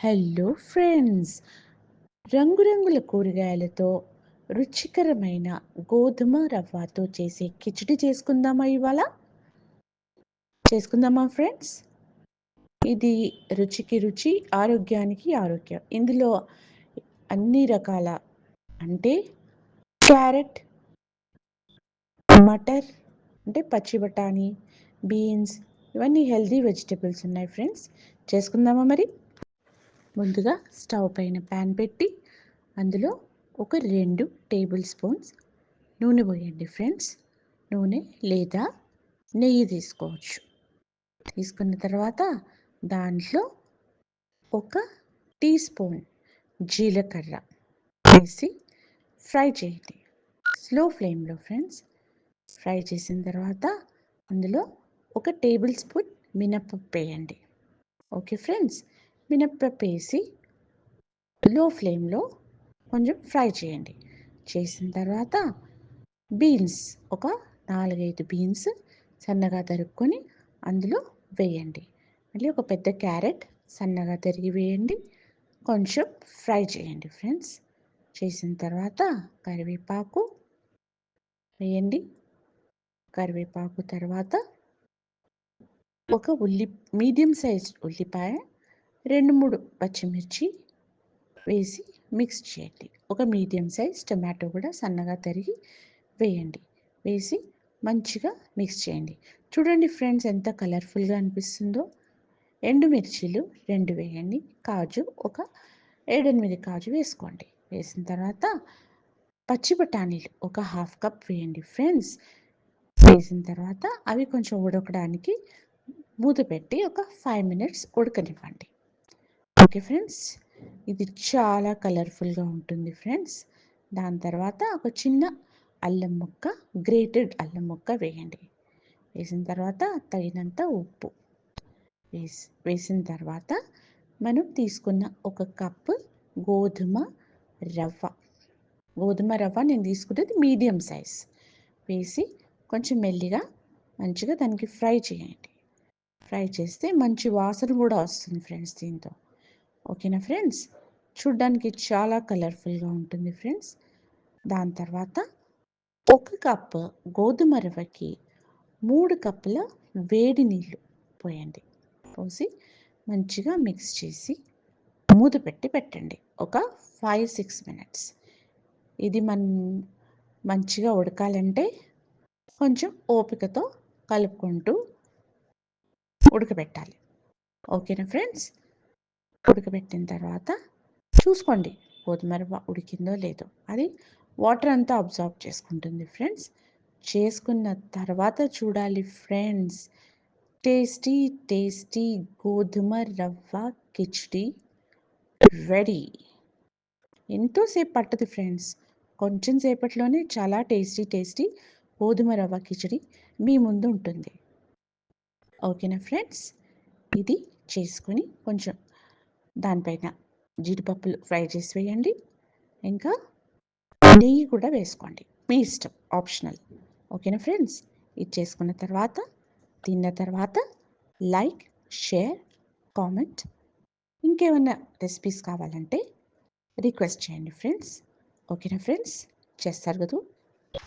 Hello friends, రంగురంగుల కూరగాయలతో రుచికరమైన గోధుమ రవ్వతో చేసే కిచిడి చేసుకుందామా ఫ్రెండ్స్. ఇది రుచికి రుచి, ఆరోగ్యానికి ఆరోగ్యం. ఇందులో అన్ని రకాల అంటే క్యారెట్, మటర్ అంటే పచ్చి బఠానీ, బీన్స్, ఇవన్నీ హెల్దీ వెజిటబుల్స్ ఉన్నాయి ఫ్రెండ్స్. చేసుకుందామా మరి. ముందుగా స్టవ్ పైన ప్యాన్ పెట్టి అందులో ఒక 2 టేబుల్ స్పూన్స్ నూనె పోయండి ఫ్రెండ్స్. నూనె లేదా నెయ్యి తీసుకోవచ్చు. తీసుకున్న తర్వాత దాంట్లో ఒక టీ స్పూన్ జీలకర్ర వేసి ఫ్రై చేయండి స్లో ఫ్లేమ్లో ఫ్రెండ్స్. ఫ్రై చేసిన తర్వాత అందులో ఒక టేబుల్ స్పూన్ మినప్పప్పు వేయండి. ఓకే ఫ్రెండ్స్, మినప్పప్పు వేసి లో ఫ్లేమ్లో కొంచెం ఫ్రై చేయండి. చేసిన తర్వాత బీన్స్, ఒక 4-5 బీన్స్ సన్నగా తరుక్కొని అందులో వేయండి. మళ్ళీ ఒక పెద్ద క్యారెట్ సన్నగా తరిగి వేయండి. కొంచెం ఫ్రై చేయండి ఫ్రెండ్స్. చేసిన తర్వాత కరివేపాకు వేయండి. కరివేపాకు తర్వాత ఒక మీడియం సైజ్ ఉల్లిపాయ, 2-3 పచ్చిమిర్చి వేసి మిక్స్ చేయండి. ఒక మీడియం సైజ్ టమాటో కూడా సన్నగా తరిగి వేయండి. వేసి మంచిగా మిక్స్ చేయండి. చూడండి ఫ్రెండ్స్, ఎంత కలర్ఫుల్గా అనిపిస్తుందో. ఎండుమిర్చీలు 2 వేయండి. కాజు ఒక 7-8 కాజు వేసుకోండి. వేసిన తర్వాత పచ్చి బఠానీలు ఒక 1/2 కప్ వేయండి ఫ్రెండ్స్. వేసిన తర్వాత అవి కొంచెం ఉడకడానికి మూత పెట్టి ఒక 5 మినిట్స్ ఉడకనివ్వండి. ఓకే ఫ్రెండ్స్, ఇది చాలా కలర్ఫుల్గా ఉంటుంది ఫ్రెండ్స్. దాని తర్వాత ఒక చిన్న అల్లం ముక్క, గ్రేటెడ్ అల్లం ముక్క వేయండి. వేసిన తర్వాత తగినంత ఉప్పు వేసిన తర్వాత మనం తీసుకున్న ఒక కప్పు గోధుమ రవ్వ నేను తీసుకున్నది మీడియం సైజ్ వేసి కొంచెం మెల్లిగా మంచిగా దానికి ఫ్రై చేయండి. ఫ్రై చేస్తే మంచి వాసన కూడా వస్తుంది ఫ్రెండ్స్ దీంతో. ఓకేనా ఫ్రెండ్స్, చూడ్డానికి చాలా కలర్ఫుల్గా ఉంటుంది ఫ్రెండ్స్. దాని తర్వాత ఒక కప్పు గోధుమ రవ్వకి 3 కప్పుల వేడి నీళ్ళు పోయండి. పోసి మంచిగా మిక్స్ చేసి మూత పెట్టండి ఒక 5-6 మినిట్స్. ఇది మంచిగా ఉడకాలంటే కొంచెం ఓపికతో కలుపుకుంటూ ఉడకబెట్టాలి. ఓకేనా ఫ్రెండ్స్, ఉడకబెట్టిన తర్వాత చూసుకోండి గోధుమ రవ్వ ఉడికిందో లేదో. అది వాటర్ అంతా అబ్జర్వ్ చేసుకుంటుంది ఫ్రెండ్స్. చేసుకున్న తర్వాత చూడాలి ఫ్రెండ్స్, టేస్టీ టేస్టీ గోధుమ రవ్వ కిచిడి రెడీ. ఎంతోసేపు పట్టదు ఫ్రెండ్స్, కొంచెం సేపట్లోనే చాలా టేస్టీ గోధుమ రవ్వ కిచిడి మీ ముందు ఉంటుంది. ఓకేనా ఫ్రెండ్స్, ఇది చేసుకొని కొంచెం దానిపైన జీడిపప్పులు ఫ్రై చేసి వేయండి. ఇంకా నెయ్యి కూడా వేసుకోండి, మీ ఇష్టం, ఆప్షనల్. ఓకేనా ఫ్రెండ్స్, ఇది చేసుకున్న తర్వాత తిన్న తర్వాత లైక్, షేర్, కామెంట్. ఇంకేమైనా రెసిపీస్ కావాలంటే రిక్వెస్ట్ చేయండి ఫ్రెండ్స్. ఓకేనా ఫ్రెండ్స్, చేస్తారు కదా.